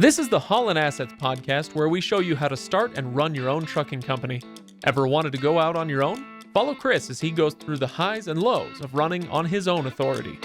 This is the Haulin Assets podcast, where we show you how to start and run your own trucking company. Ever wanted to go out on your own? Follow Chris as he goes through the highs and lows of running on his own authority.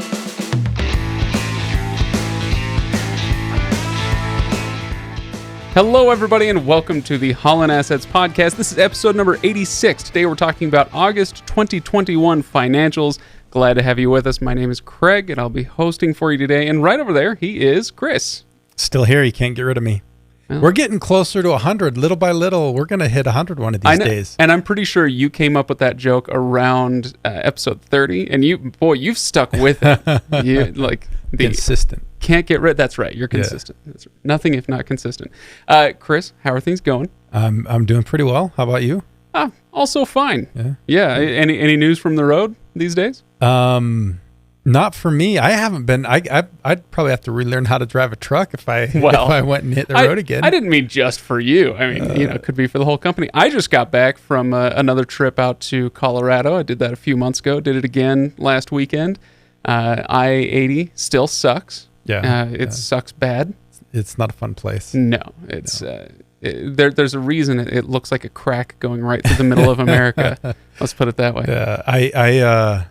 Hello, everybody, and welcome to the Haulin Assets podcast. This is episode number 86. Today, we're talking about August 2021 financials. Glad to have you with us. My name is Craig, and I'll be hosting for you today. And right over there, he is Chris. Still here. You can't get rid of me. Well, we're getting closer to 100. Little by little, we're going to hit 100 one of these days. And I'm pretty sure you came up with that joke around episode 30. And you've stuck with it. Consistent. Can't get rid. That's right. You're consistent. Yeah. That's right. Nothing if not consistent. Chris, how are things going? I'm doing pretty well. How about you? Also fine. Yeah. Any news from the road these days? Not for me. I haven't been. I'd probably have to relearn how to drive a truck if I went and hit the road again. I didn't mean just for you. I mean, it could be for the whole company. I just got back from another trip out to Colorado. I did that a few months ago. Did it again last weekend. I-80 still sucks. It sucks bad. It's not a fun place. No, it's there's a reason it looks like a crack going right through the middle of America. Let's put it that way. Yeah,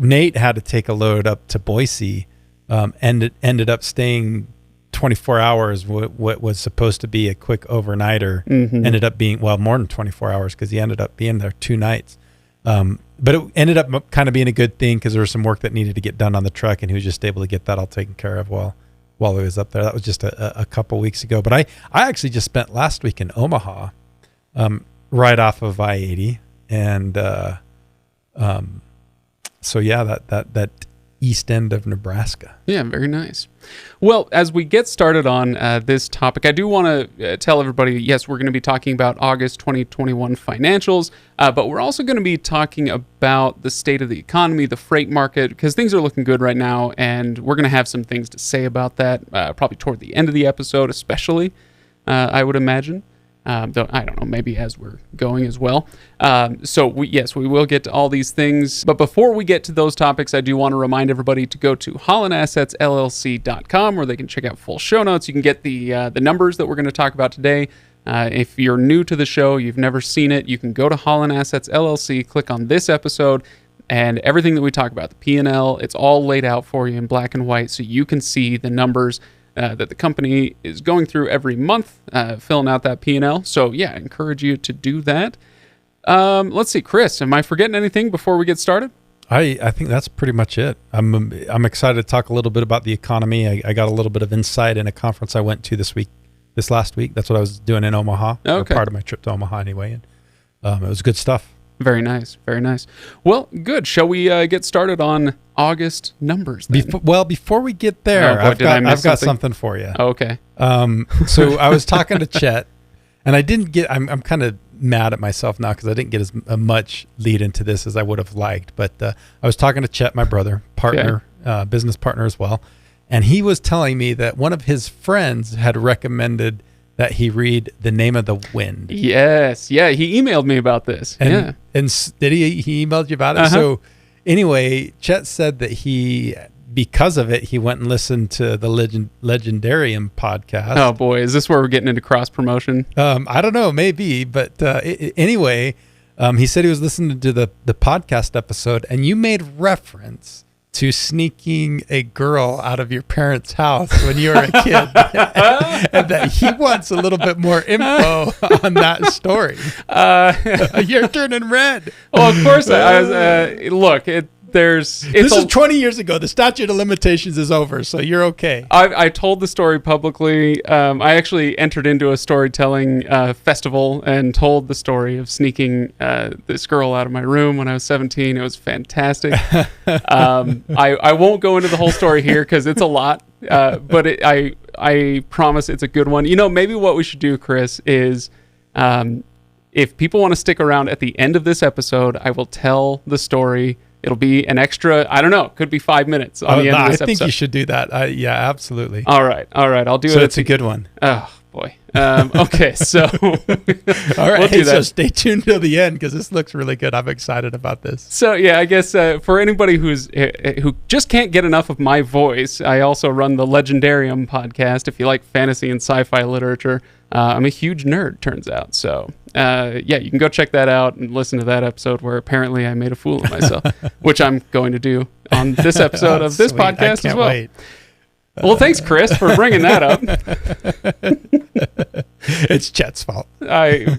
Nate had to take a load up to Boise, and it ended up staying 24 hours. What was supposed to be a quick overnighter ended up being, more than 24 hours, because he ended up being there 2 nights. But it ended up kind of being a good thing, because there was some work that needed to get done on the truck, and he was just able to get that all taken care of while he was up there. That was just a couple weeks ago. But I actually just spent last week in Omaha, right off of I-80, and so yeah, that east end of Nebraska. Yeah, very nice. Well, as we get started on this topic, I do want to tell everybody, yes, we're going to be talking about August 2021 financials, but we're also going to be talking about the state of the economy, the freight market, because things are looking good right now, and we're going to have some things to say about that, probably toward the end of the episode, especially, I would imagine. Though I don't know, maybe as we're going as well. So we will get to all these things. But before we get to those topics, I do want to remind everybody to go to HaulinAssetsLLC.com, where they can check out full show notes. You can get the numbers that we're going to talk about today. If you're new to the show, you've never seen it, you can go to Haulin Assets LLC, click on this episode, and everything that we talk about, the P&L, it's all laid out for you in black and white, so you can see the numbers that the company is going through every month, filling out that P&L. So yeah, I encourage you to do that. Let's see, Chris, am I forgetting anything before we get started? I think that's pretty much it. I'm excited to talk a little bit about the economy. I got a little bit of insight in a conference I went to this last week. That's what I was doing in Omaha. Okay. Part of my trip to Omaha anyway. And it was good stuff. Very nice. Very nice. Well, good. Shall we get started on August numbers then? Before we get there, I've got something for you. Oh, okay. So I was talking to Chet, and I'm kind of mad at myself now because I didn't get as much lead into this as I would have liked. But I was talking to Chet, my brother, partner, business partner as well, and he was telling me that one of his friends had recommended that he read The Name of the Wind. Yes. Yeah, he emailed me about this. And did he emailed you about it? Uh-huh. So anyway, Chet said that because of it, he went and listened to the Legendarium podcast. Oh boy, is this where we're getting into cross promotion? I don't know, maybe, but anyway, he said he was listening to the podcast episode, and you made reference to sneaking a girl out of your parents' house when you were a kid, and that he wants a little bit more info on that story. You're turning red. Well, of course, look, this is 20 years ago. The statute of limitations is over, so you're okay. I told the story publicly. I actually entered into a storytelling festival and told the story of sneaking this girl out of my room when I was 17. It was fantastic. I won't go into the whole story here because it's a lot, but I promise it's a good one. Maybe what we should do, Chris, is if people want to stick around at the end of this episode, I will tell the story. It'll be an extra, I don't know, could be 5 minutes on the end of this episode. I think you should do that. Yeah, absolutely. All right. I'll do it. So it's a good one. Oh, boy. Okay, so All right, we'll do so that. stay tuned till the end because this looks really good. I'm excited about this. So yeah, I guess for anybody who just can't get enough of my voice, I also run the Legendarium podcast. If you like fantasy and sci-fi literature, I'm a huge nerd, turns out. So yeah, you can go check that out and listen to that episode where apparently I made a fool of myself, which I'm going to do on this episode of this Sweet. I podcast can't as well. wait. Well, thanks, Chris, for bringing that up. It's Chet's fault. I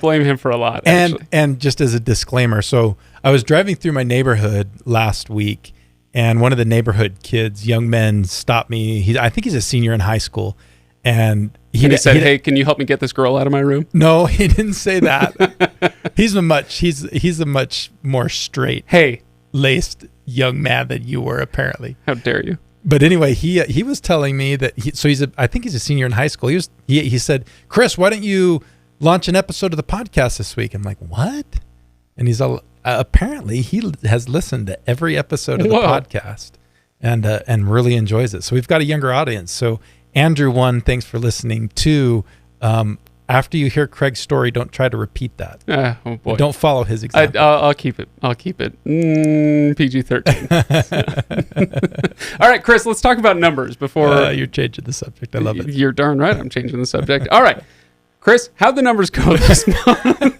blame him for a lot. Actually. And just as a disclaimer, so I was driving through my neighborhood last week, and one of the neighborhood kids, young men, stopped me. I think he's a senior in high school, and he said, "Hey, can you help me get this girl out of my room?" No, he didn't say that. he's a much more straight, laced young man than you were, apparently. How dare you? But anyway, he was telling me that I think he's a senior in high school. He said, "Chris, why don't you launch an episode of the podcast this week?" I'm like, "What?" And he's apparently he has listened to every episode of the podcast and really enjoys it. So we've got a younger audience. So Andrew, 1, thanks for listening. 2, after you hear Craig's story, don't try to repeat that. Oh boy! Don't follow his example. I'll keep it. PG-13. All right, Chris. Let's talk about numbers before you're changing the subject. I love it. You're darn right. I'm changing the subject. All right, Chris. How'd the numbers go this month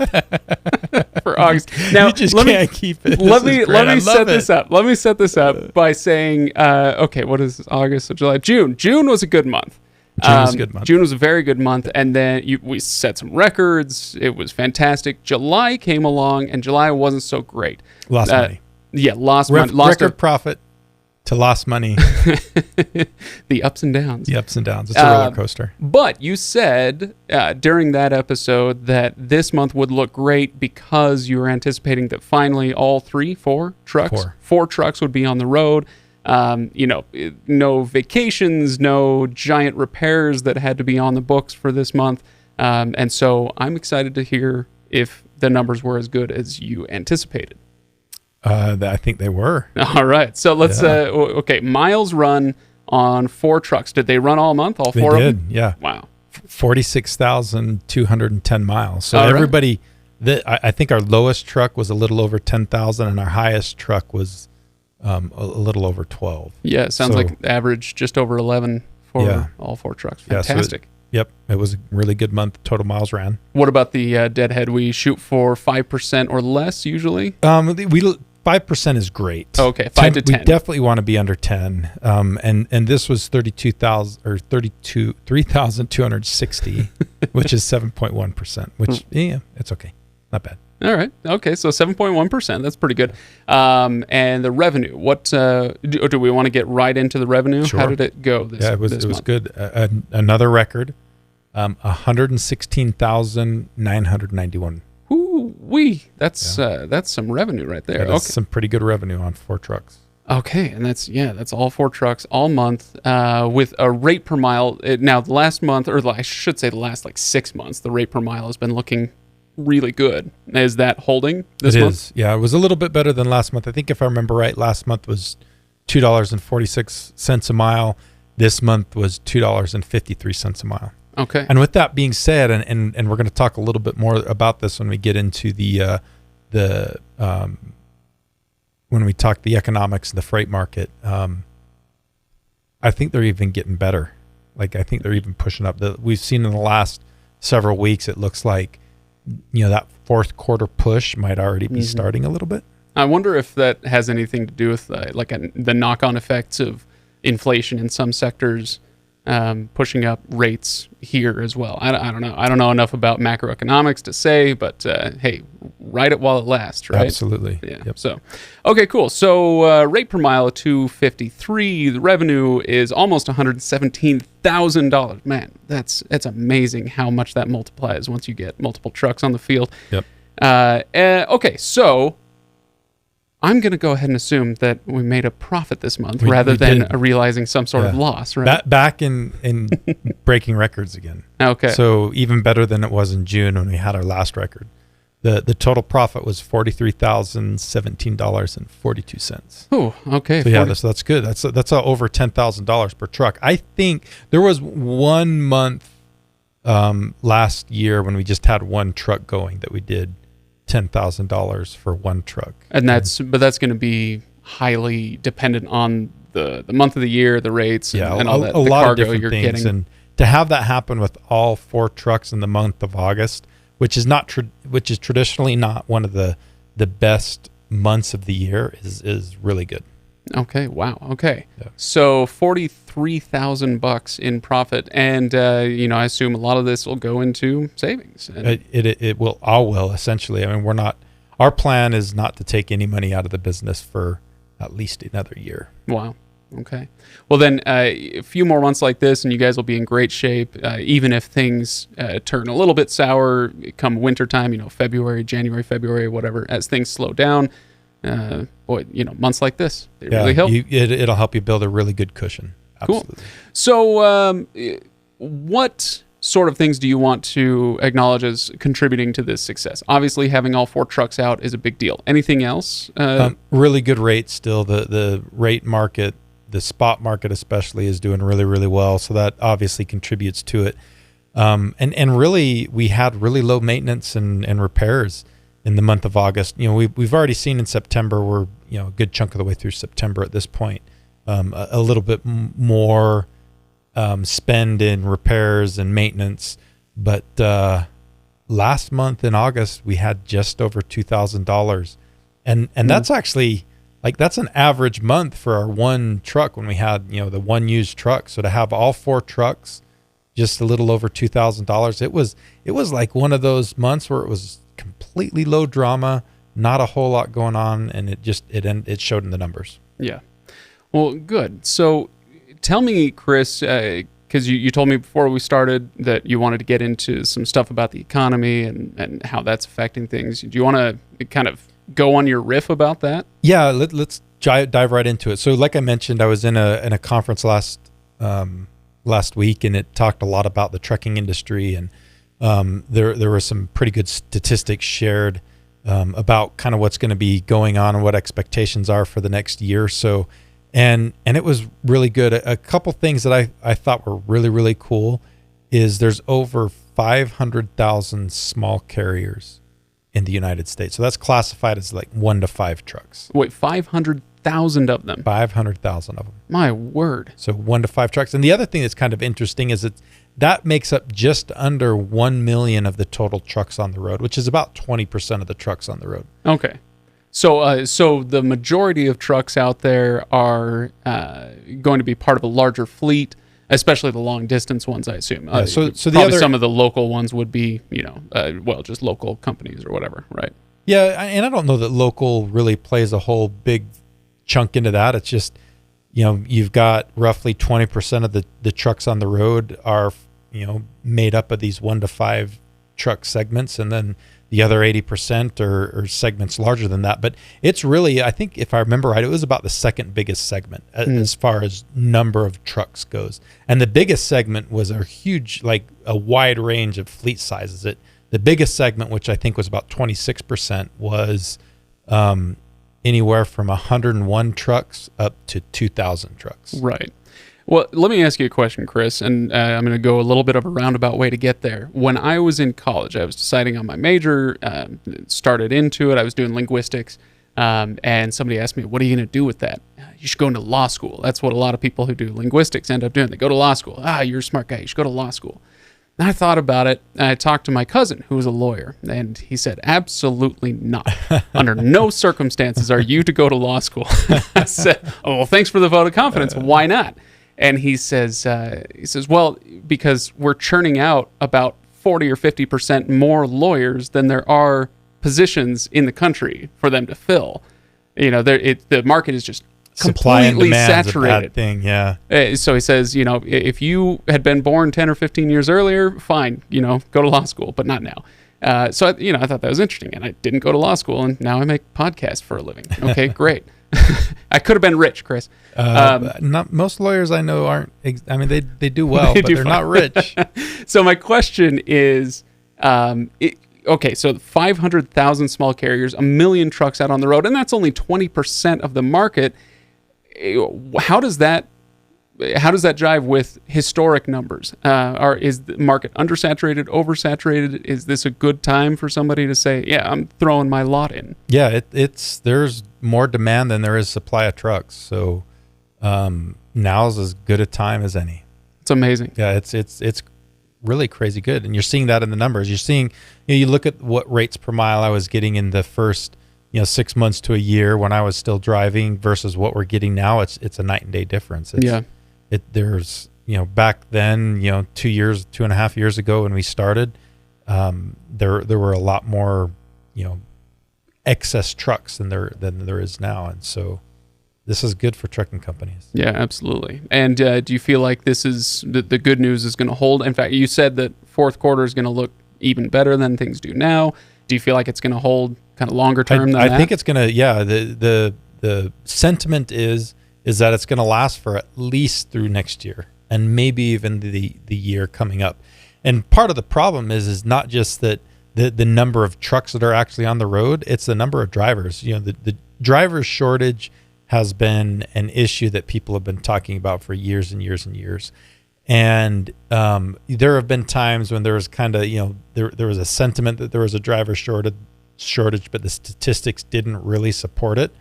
for August? Now, you just can't keep it. Let me set this up. Let me set this up by saying, okay, what is August? So July, June. June was a good month. June was a good month. June was a very good month, and then we set some records. It was fantastic. July came along, and July wasn't so great. Lost money. Yeah, lost money. Record profit to lost money. The ups and downs. The ups and downs. It's a roller coaster. But you said during that episode that this month would look great because you were anticipating that finally all 4 trucks would be on the road. No vacations, no giant repairs that had to be on the books for this month. And so I'm excited to hear if the numbers were as good as you anticipated. I think they were. All right. So let's, okay, miles run on 4 trucks. Did they run all month, all 4 of them? They did, yeah. Wow. 46,210 miles. So all everybody, I think our lowest truck was a little over 10,000 and our highest truck was a little over 12. Yeah, it sounds like average just over 11 for all 4 trucs. Fantastic. Yep, it was a really good month. Total miles ran. What about the Deadhead? We shoot for 5% or less usually. 5% is great. Okay, 5 to 10. We definitely want to be under 10. And this was 3,260, which is 7.1%. Which it's okay, not bad. All right. Okay. So 7.1%. That's pretty good. And the revenue. What do we want to get right into the revenue? Sure. How did it go this month? It was good. Another record. 116,991. That's some revenue right there. Yeah, that's some pretty good revenue on 4 trucks. Okay, and that's all 4 trucks all month with a rate per mile. Now the last month, or I should say the last 6 months, the rate per mile has been looking really good. Is that holding this month? It is. Yeah, it was a little bit better than last month. I think if I remember right, last month was $2.46 a mile. This month was $2.53 a mile. Okay. And with that being said, and we're going to talk a little bit more about this when we get into when we talk the economics of the freight market. I think they're even getting better. I think they're even pushing up. We've seen in the last several weeks, it looks like that fourth quarter push might already be starting a little bit. I wonder if that has anything to do with the knock-on effects of inflation in some sectors pushing up rates here as well. I don't know. I don't know enough about macroeconomics to say, but hey, ride it while it lasts, right? Absolutely. Yeah. Yep. So, okay, cool. So rate per mile of $253. The revenue is almost $117,000. Man, that's amazing how much that multiplies once you get multiple trucks on the field. Yep. Okay, so I'm going to go ahead and assume that we made a profit this month rather than realizing some sort of loss, right? Back in breaking records again. Okay. So even better than it was in June when we had our last record. The total profit was $43,017.42. Oh, okay. So that's good. That's over $10,000 per truck. I think there was one month last year when we just had one truck going that we did $10,000 for one truck. And that's going to be highly dependent on the month of the year, the rates, and all that. A the lot cargo of different you're things. getting. And to have that happen with all 4 trucks in the month of August, which is traditionally not one of the best months of the year, is really good. Okay. Wow. Okay. Yeah. So $43,000 in profit, and I assume a lot of this will go into savings. And It will all will essentially. I mean, our plan is not to take any money out of the business for at least another year. Wow. Okay. Well, then a few more months like this, and you guys will be in great shape. Even if things turn a little bit sour come wintertime, February, January, February, whatever, as things slow down. Months like this, they really help. It'll help you build a really good cushion. Absolutely. Cool. So, what sort of things do you want to acknowledge as contributing to this success? Obviously, having all 4 trucks out is a big deal. Anything else? Really good rates still. The rate market, the spot market especially, is doing really, really well. So that obviously contributes to it. And really, we had really low maintenance and repairs in the month of August. We've already seen in September, we're a good chunk of the way through September at this point, a little bit more spend in repairs and maintenance. But last month in August, we had just over $2,000, and that's actually that's an average month for our one truck when we had the one used truck. So to have all 4 trucks, just a little over $2,000, it was like one of those months where it was completely low drama, not a whole lot going on, and it showed in the numbers. Yeah. Well, good. So tell me, Chris, because you told me before we started that you wanted to get into some stuff about the economy and how that's affecting things. Do you want to kind of go on your riff about that? Yeah, let's dive right into it. So like I mentioned, I was in a conference last week, and it talked a lot about the trucking industry, and there were some pretty good statistics shared about kind of what's going to be going on and what expectations are for the next year or so. And it was really good. A couple things that I thought were really, really cool is there's over 500,000 small carriers in the United States. So that's classified as like 1 to 5 trucks. Wait, 500,000 of them? 500,000 of them. My word. So 1 to 5 trucks. And the other thing that's kind of interesting is that makes up just under 1 million of the total trucks on the road, which is about 20% of the trucks on the road. Okay. So the majority of trucks out there are going to be part of a larger fleet, especially the long distance ones, I assume. So some of the local ones would be, just local companies or whatever, right? Yeah, and I don't know that local really plays a whole big chunk into that. It's just, you've got roughly 20% of the trucks on the road are, made up of these 1 to 5 truck segments, and then the other 80% are segments larger than that. But it's really, I think if I remember right, it was about the second biggest segment as far as number of trucks goes. And the biggest segment was a huge, a wide range of fleet sizes. The biggest segment, which I think was about 26%, was anywhere from 101 trucks up to 2,000 trucks. Right. Well, let me ask you a question, Chris, and I'm going to go a little bit of a roundabout way to get there. When I was in college, I was deciding on my major, started into it. I was doing linguistics, and somebody asked me, what are you going to do with that? You should go into law school. That's what a lot of people who do linguistics end up doing. They go to law school. You're a smart guy. You should go to law school. And I thought about it, and I talked to my cousin, who was a lawyer, and he said, absolutely not. Under no circumstances are you to go to law school. I said, well, thanks for the vote of confidence. Why not? And he says, well, because we're churning out about 40 or 50% more lawyers than there are positions in the country for them to fill. The market is just completely saturated. A bad thing, yeah. So he says, if you had been born 10 or 15 years earlier, fine, go to law school, but not now. So I thought that was interesting, and I didn't go to law school, and now I make podcasts for a living. Okay, great. I could have been rich, Chris. Not most lawyers I know aren't. They do well, but they're not rich. So my question is, so 500,000 small carriers, 1 million trucks out on the road, and that's only 20% of the market. How does that how does that jive with historic numbers? Is the market undersaturated, oversaturated? Is this a good time for somebody to say, yeah, I'm throwing my lot in? Yeah, there's more demand than there is supply of trucks. So now's as good a time as any. It's amazing. Yeah, it's really crazy good. And you're seeing that in the numbers. You're seeing, you look at what rates per mile I was getting in the first 6 months to a year when I was still driving versus what we're getting now. It's a night and day difference. There's back then 2.5 years ago when we started, there were a lot more excess trucks than there is now, and so this is good for trucking companies. Yeah, absolutely. And do you feel like this is the good news is going to hold? In fact, you said that fourth quarter is going to look even better than things do now. Do you feel like it's going to hold kind of longer term than that? I think it's going to, yeah. The sentiment is that it's going to last for at least through next year and maybe even the year coming up. And part of the problem is not just that the number of trucks that are actually on the road, it's the number of drivers. The driver shortage has been an issue that people have been talking about for years and years and years. And there have been times when there was kind of, there was a sentiment that there was a driver shortage, but the statistics didn't really support it.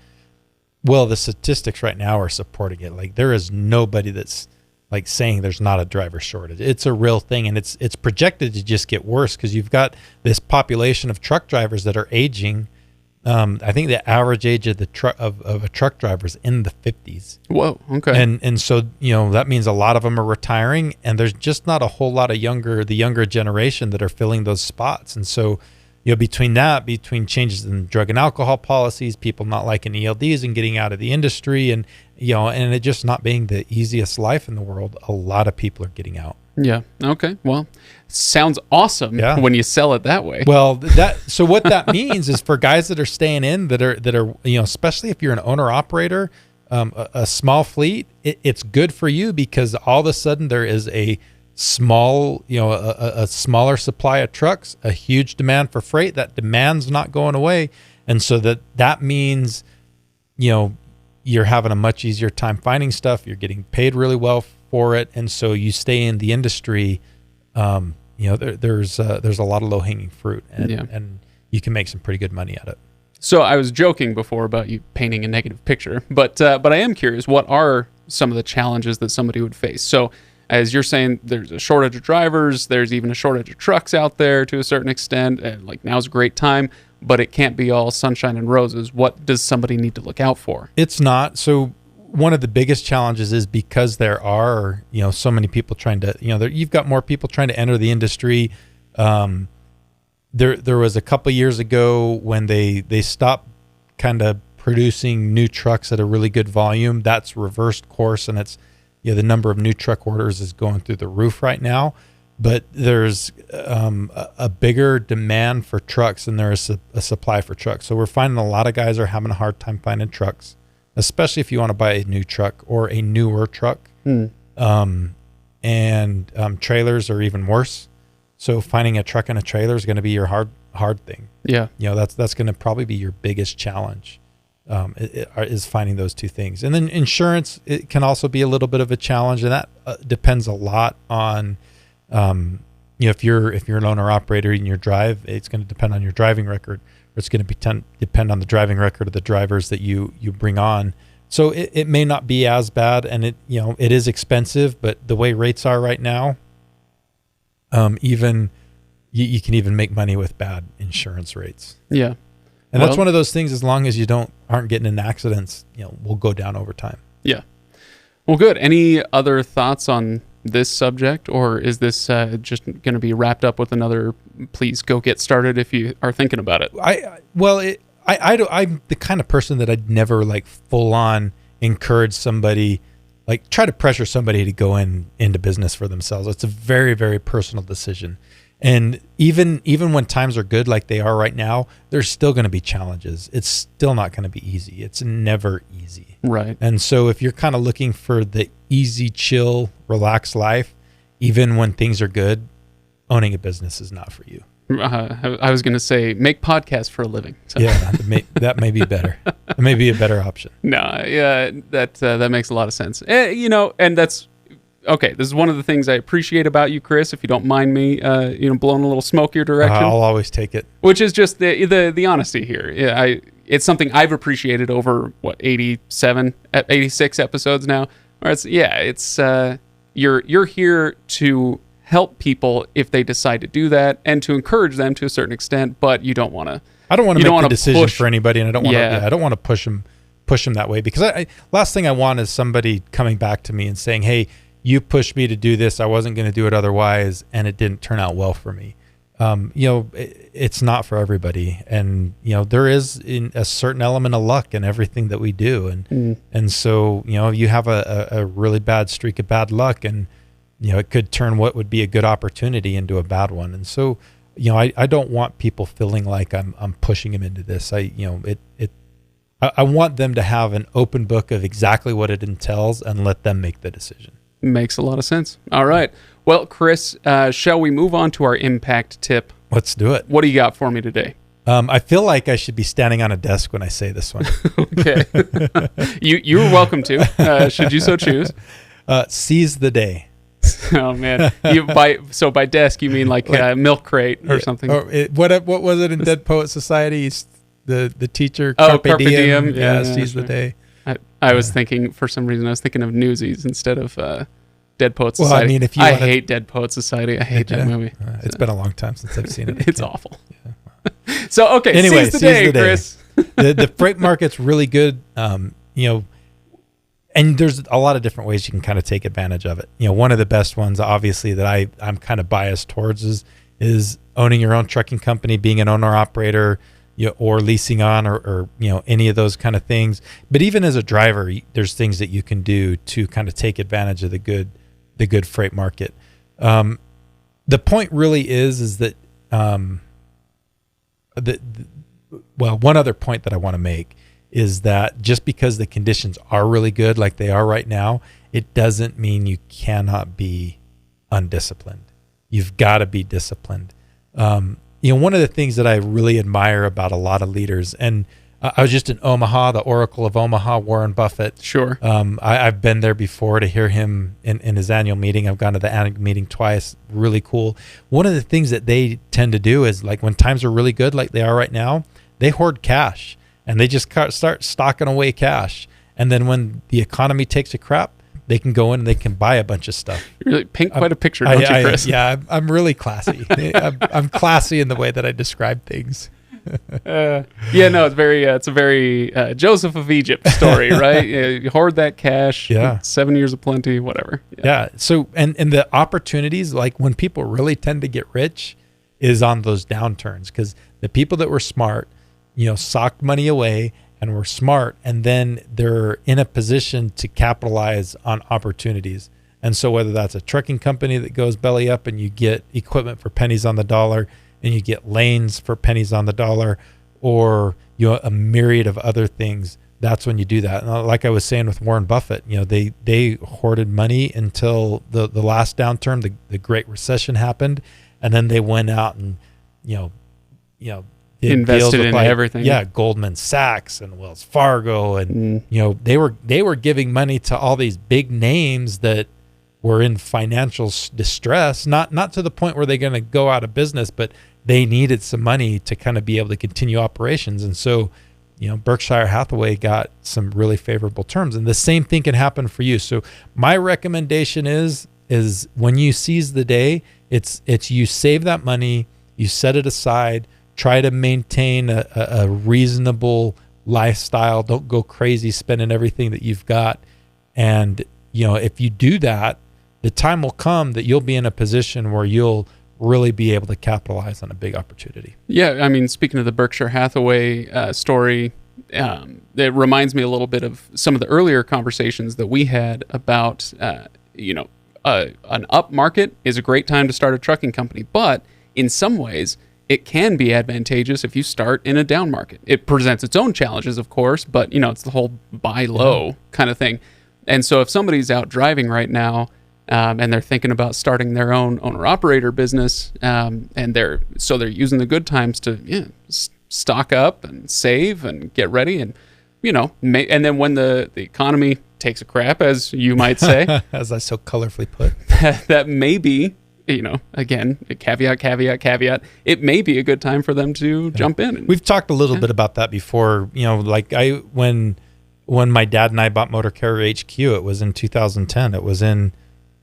Well, the statistics right now are supporting it. Like, there is nobody that's like saying there's not a driver shortage. It's a real thing, and it's projected to just get worse because you've got this population of truck drivers that are aging. I think the average age of of a truck driver is in the 50s. Whoa, okay. And so that means a lot of them are retiring, and there's just not a whole lot of the younger generation that are filling those spots. And so between changes in drug and alcohol policies, people not liking ELDs and getting out of the industry, and and it just not being the easiest life in the world, a lot of people are getting out. Yeah. Okay. Well, sounds awesome when you sell it that way. Well, so what that means is for guys that are staying in, that are especially if you're an owner operator, a small fleet, it's good for you because all of a sudden there is a small, a smaller supply of trucks, a huge demand for freight. That demand's not going away, and so that means, you're having a much easier time finding stuff. You're getting paid really well for it, and so you stay in the industry. There's a lot of low hanging fruit, and you can make some pretty good money at it. So I was joking before about you painting a negative picture, but I am curious, what are some of the challenges that somebody would face? So as you're saying, there's a shortage of drivers, there's even a shortage of trucks out there to a certain extent, and like now's a great time, but it can't be all sunshine and roses. What does somebody need to look out for? It's not. So one of the biggest challenges is because there are, so many people trying to, you've got more people trying to enter the industry. There was a couple years ago when they stopped kind of producing new trucks at a really good volume. That's reversed course, and it's, the number of new truck orders is going through the roof right now. But there's a bigger demand for trucks than there is a supply for trucks. So we're finding a lot of guys are having a hard time finding trucks, especially if you want to buy a new truck or a newer truck. Trailers are even worse. So finding a truck and a trailer is going to be your hard thing. Yeah. That's going to probably be your biggest challenge, is finding those two things. And then insurance, it can also be a little bit of a challenge, and that depends a lot on, if you're an owner operator in your drive, it's going to depend on your driving record. It's going to depend on the driving record of the drivers that you bring on. So it may not be as bad, and it is expensive, but the way rates are right now, even you can even make money with bad insurance rates. Yeah. And that's one of those things, as long as you aren't getting in accidents, will go down over time. Yeah. Well, good. Any other thoughts on this subject, or is this just going to be wrapped up with another please go get started if you are thinking about it? I'm the kind of person that I'd never full on encourage somebody, try to pressure somebody to go into business for themselves. It's a very, very personal decision. And even when times are good like they are right now, there's still going to be challenges. It's still not going to be easy. It's never easy. Right. And so if you're kind of looking for the easy, chill, relaxed life, even when things are good, owning a business is not for you. I was going to say make podcasts for a living. So. Yeah, that may be better. It may be a better option. No, yeah, that makes a lot of sense. And that's okay. This is one of the things I appreciate about you, Chris. If you don't mind me, blowing a little smoke your direction. I'll always take it. Which is just the honesty here. Yeah, it's something I've appreciated over 86 episodes now. Or you're here to help people if they decide to do that, and to encourage them to a certain extent. But you don't want to. I don't want to make the decision for anybody, and I don't want to. I don't want to push them that way, because last thing I want is somebody coming back to me and saying, "Hey, you pushed me to do this. I wasn't going to do it otherwise, and it didn't turn out well for me." It's not for everybody, and there is a certain element of luck in everything that we do, and so you have a really bad streak of bad luck, and it could turn what would be a good opportunity into a bad one. And so I don't want people feeling like I'm pushing them into this. I want them to have an open book of exactly what it entails and let them make the decision. Makes a lot of sense. All right. Well, Chris, shall we move on to our impact tip? Let's do it. What do you got for me today? I feel like I should be standing on a desk when I say this one. Okay. You're welcome to, should you so choose. Seize the day. Oh man! By desk you mean like a milk crate or something? What was it in Dead Poet Society? The teacher Carpe Diem. Yeah, seize the day. I was thinking, for some reason, I was thinking of Newsies instead of Dead Poet Society. Well, I mean, if you I hate Dead Poet Society. I hate that movie. It's been a long time since I've seen it. It's awful. Yeah. So okay, anyway, seize the day, Chris. The freight market's really good. And there's a lot of different ways you can kind of take advantage of it. One of the best ones, obviously, that I'm kind of biased towards is owning your own trucking company, being an owner operator, or leasing on, or any of those kind of things. But even as a driver, there's things that you can do to kind of take advantage of the good freight market. The point really is that one other point that I want to make is that just because the conditions are really good like they are right now, it doesn't mean you cannot be undisciplined. You've got to be disciplined. One of the things that I really admire about a lot of leaders, and I was just in Omaha, the Oracle of Omaha, Warren Buffett. Sure. I've been there before to hear him in his annual meeting. I've gone to the annual meeting twice. Really cool. One of the things that they tend to do is, like, when times are really good like they are right now, they hoard cash. And they just start stocking away cash. And then when the economy takes a crap, they can go in and they can buy a bunch of stuff. You really paint quite a picture, don't you, Chris? I'm really classy. I'm classy in the way that I describe things. It's a very Joseph of Egypt story, right? You hoard that cash. Yeah. 7 years of plenty, whatever. Yeah. So, and the opportunities, like when people really tend to get rich, is on those downturns, because the people that were smart, socked money away and were smart, and then they're in a position to capitalize on opportunities. And so whether that's a trucking company that goes belly up and you get equipment for pennies on the dollar, and you get lanes for pennies on the dollar, or a myriad of other things, that's when you do that. And like I was saying with Warren Buffett, they hoarded money until the last downturn, the Great Recession happened, and then they went out and invested in everything. Yeah, Goldman Sachs and Wells Fargo, and they were giving money to all these big names that were in financial distress, not to the point where they're going to go out of business, but they needed some money to kind of be able to continue operations. And so, Berkshire Hathaway got some really favorable terms, and the same thing can happen for you. So my recommendation is when you seize the day, it's you save that money, you set it aside, try to maintain a reasonable lifestyle. Don't go crazy spending everything that you've got. And, if you do that, the time will come that you'll be in a position where you'll really be able to capitalize on a big opportunity. Yeah, I mean, speaking of the Berkshire Hathaway story, it reminds me a little bit of some of the earlier conversations that we had about, an up market is a great time to start a trucking company, but in some ways, it can be advantageous if you start in a down market. It presents its own challenges, of course, but it's the whole buy low kind of thing. And so if somebody's out driving right now, and they're thinking about starting their own owner-operator business, and they're using the good times to stock up and save and get ready, and and then when the economy takes a crap, as you might say, as I so colorfully put, that may be, again, a caveat, it may be a good time for them to jump in. We've talked a little bit about that before. Like when my dad and I bought Motor Carrier HQ, it was in 2010. It was in,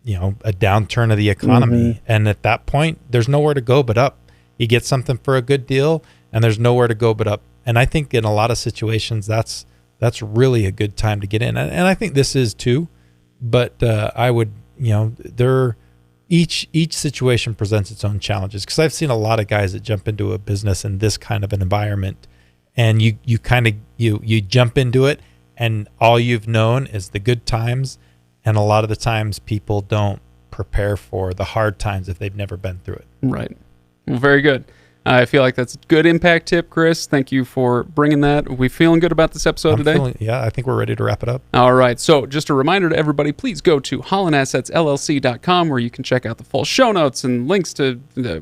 a downturn of the economy. And at that point, there's nowhere to go but up. You get something for a good deal, and there's nowhere to go but up. And I think in a lot of situations, that's really a good time to get in. And I think this is too. But I would, each situation presents its own challenges, because I've seen a lot of guys that jump into a business in this kind of an environment, and you jump into it, and all you've known is the good times, and a lot of the times people don't prepare for the hard times if they've never been through it. Right. Well, very good. I feel like that's a good impact tip, Chris. Thank you for bringing that. Are we feeling good about this episode today? I think we're ready to wrap it up. All right. So just a reminder to everybody, please go to HaulinAssetsLLC.com, where you can check out the full show notes and links to the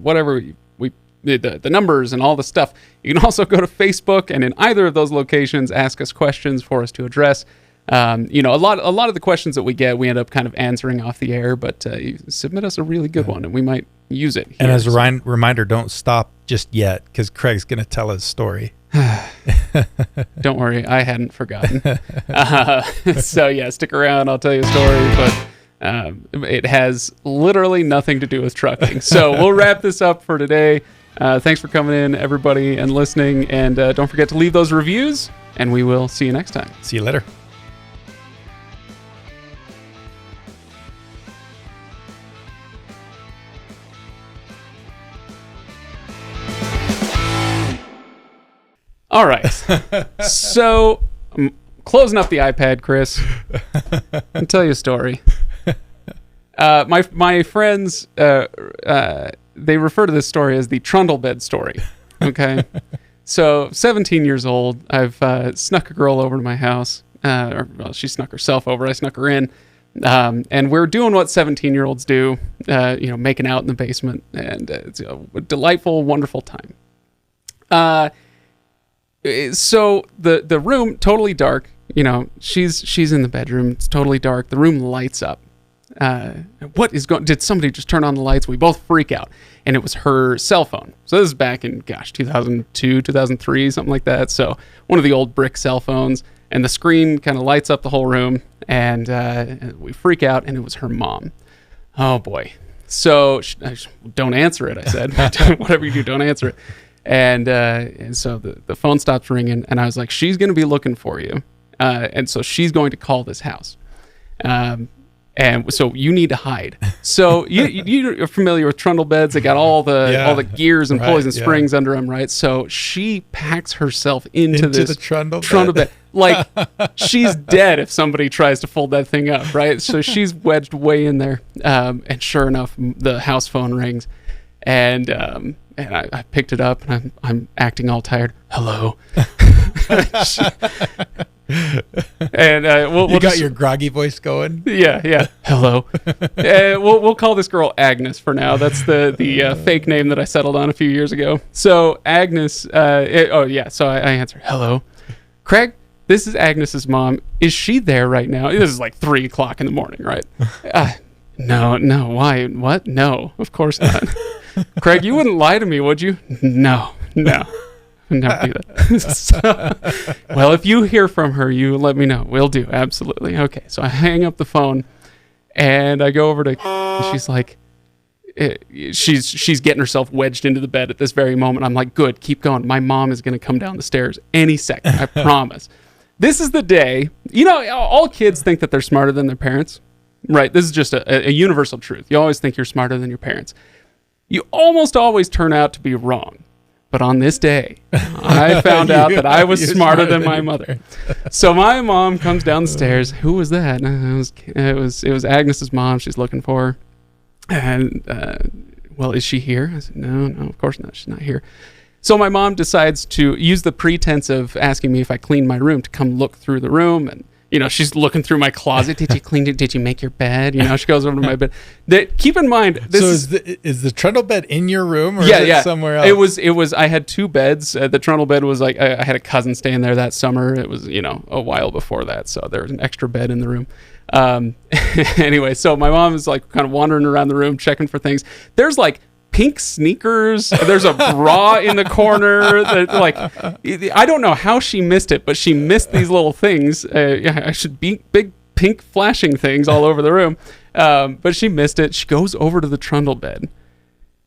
numbers and all the stuff. You can also go to Facebook, and in either of those locations, ask us questions for us to address. A lot of the questions that we get, we end up kind of answering off the air, but you submit us a really good one, and we might use it here. And as a reminder, don't stop just yet, because Craig's going to tell his story. Don't worry, I hadn't forgotten. Stick around, I'll tell you a story, but it has literally nothing to do with trucking. So we'll wrap this up for today. Thanks for coming in, everybody, and listening, and don't forget to leave those reviews, and we will see you next time. See you later. All right. So, I'm closing up the iPad, Chris. I'll tell you a story. My friends, they refer to this story as the trundle bed story. Okay? So, 17 years old, I've snuck a girl over to my house. She snuck herself over. I snuck her in. And we're doing what 17-year-olds do, making out in the basement. And it's a delightful, wonderful time. So the room, totally dark, she's in the bedroom. It's totally dark. The room lights up. Did somebody just turn on the lights? We both freak out, and it was her cell phone. So this is back in 2002, 2003, something like that. So one of the old brick cell phones, and the screen kind of lights up the whole room, and we freak out, and it was her mom. Oh boy. So don't answer it, I said. Whatever you do, don't answer it. And so the phone stops ringing, and I was like, she's going to be looking for you. And so she's going to call this house. And so you need to hide. So you're familiar with trundle beds. They got all the gears and pulleys and springs under them, right? So she packs herself into this the trundle bed. Like, she's dead if somebody tries to fold that thing up, right? So she's wedged way in there. And sure enough, the house phone rings. And I picked it up, and I'm acting all tired. Hello. And we'll got your groggy voice going. Yeah. Hello. We'll call this girl Agnes for now. That's the fake name that I settled on a few years ago. So Agnes. So I answer. Hello, Craig. This is Agnes's mom. Is she there right now? This is like 3:00 in the morning, right? No. Why? What? No, of course not. Craig, you wouldn't lie to me, would you? No. Never do that. Well, if you hear from her, you let me know. Will do. Absolutely. Okay. So I hang up the phone, and I go over to, she's like, she's getting herself wedged into the bed at this very moment. I'm like, good, keep going. My mom is going to come down the stairs any second. I promise. This is the day, all kids think that they're smarter than their parents, right? This is just a universal truth. You always think you're smarter than your parents. You almost always turn out to be wrong. But on this day, I found out that I was smarter than my mother. So my mom comes down the stairs. Who was that? It was Agnes's mom. She's looking for her. And, well, is she here? I said, no, of course not. She's not here. So my mom decides to use the pretense of asking me if I cleaned my room to come look through the room and, she's looking through my closet. Did you clean it? Did you make your bed? She goes over to my bed. Keep in mind, is the trundle bed in your room or is it somewhere else? It was. I had 2 beds. The trundle bed was like I had a cousin staying there that summer. It was a while before that, so there was an extra bed in the room. Anyway, so my mom is like kind of wandering around the room checking for things. There's like pink sneakers. There's a bra in the corner. I don't know how she missed it, but she missed these little things. I should be big pink flashing things all over the room. But she missed it. She goes over to the trundle bed.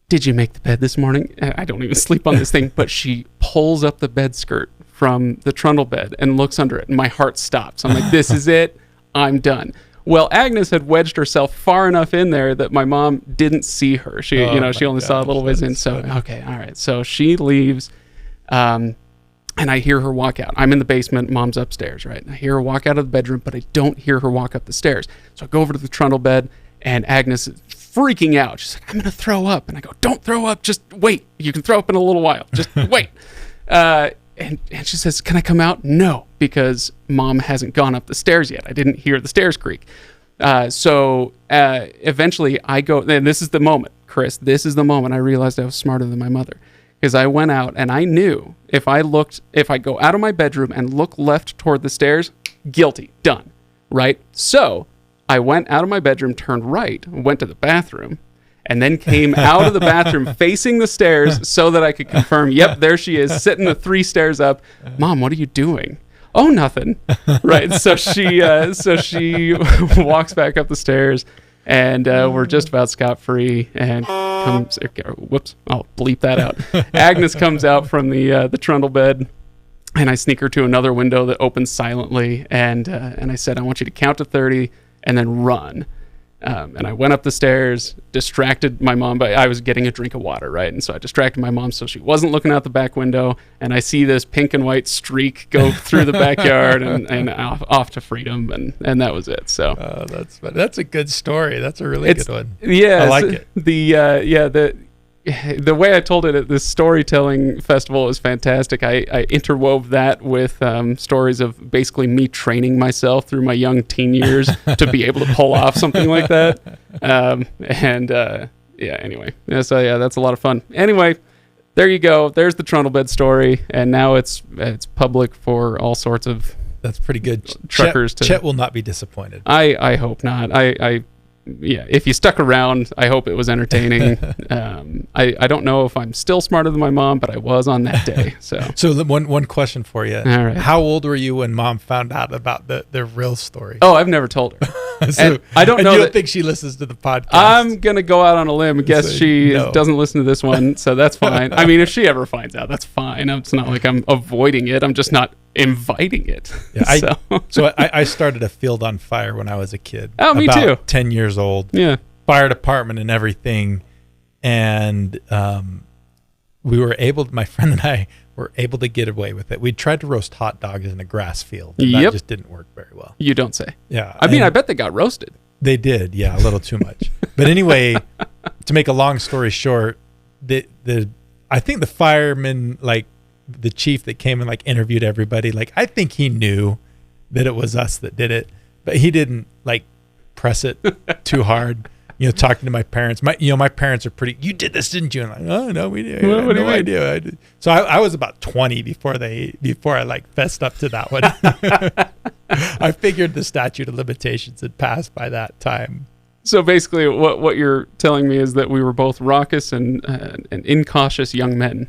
Did you make the bed this morning? I don't even sleep on this thing, but she pulls up the bed skirt from the trundle bed and looks under it, and my heart stops. I'm like, this is it. I'm done. Well, Agnes had wedged herself far enough in there that my mom didn't see her. She only saw a little ways in. So, okay, all right. So she leaves, and I hear her walk out. I'm in the basement. Mom's upstairs, right? I hear her walk out of the bedroom, but I don't hear her walk up the stairs. So I go over to the trundle bed, and Agnes is freaking out. She's like, I'm going to throw up. And I go, don't throw up. Just wait. You can throw up in a little while. Just wait. And she says, can I come out? No, because Mom hasn't gone up the stairs yet. I didn't hear the stairs creak. So eventually I go, and this is the moment, Chris, this is the moment I realized I was smarter than my mother. Because I went out and I knew if I go out of my bedroom and look left toward the stairs, guilty, done, right? So I went out of my bedroom, turned right, went to the bathroom, and then came out of the bathroom facing the stairs so that I could confirm, yep, there she is, sitting the 3 stairs up. Mom, what are you doing? Oh, nothing. Right. So she walks back up the stairs, and we're just about scot-free, and comes, whoops, I'll bleep that out. Agnes comes out from the trundle bed, and I sneak her to another window that opens silently, and I said, I want you to count to 30 and then run. And I went up the stairs, distracted my mom, but I was getting a drink of water, right? And so I distracted my mom so she wasn't looking out the back window, and I see this pink and white streak go through the backyard and off to freedom, and that was it. So that's a good story. That's a really good one. Yeah, I like it. The way I told it at this storytelling festival was fantastic. I interwove that with stories of basically me training myself through my young teen years to be able to pull off something like that. Anyway. That's a lot of fun. Anyway, there you go. There's the trundle bed story, and now it's public for all sorts of That's pretty good. truckers. Chet will not be disappointed. I hope not. If you stuck around, I hope it was entertaining. I don't know if I'm still smarter than my mom, but I was on that day. So one question for you. All right. How old were you when Mom found out about the real story? Oh, I've never told her. So, I don't know. You don't think she listens to the podcast? I'm going to go out on a limb and guess she doesn't listen to this one, so that's fine. I mean, if she ever finds out, that's fine. It's not like I'm avoiding it. I'm just not inviting it. Yeah, I started a field on fire when I was a kid. Oh, me too. 10 years old. Yeah. Fire department and everything. And my friend and I were able to get away with it. We tried to roast hot dogs in a grass field. And that just didn't work very well. You don't say. Yeah. I mean, I bet they got roasted. They did. Yeah, a little too much. But anyway, to make a long story short, I think the fireman, like, the chief that came and like interviewed everybody, like I think he knew that it was us that did it, but he didn't like press it too hard. Talking to my parents, my parents are pretty, you did this, didn't you? And I'm like, oh no, we did. I had no idea. I did. So I was about 20 before I like fessed up to that one. I figured the statute of limitations had passed by that time. So basically what you're telling me is that we were both raucous and incautious young men.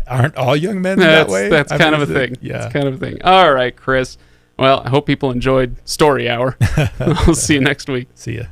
Aren't all young men that way? That's kind of a thing. Yeah. It's kind of a thing. All right, Chris. Well, I hope people enjoyed Story Hour. We'll see you next week. See ya.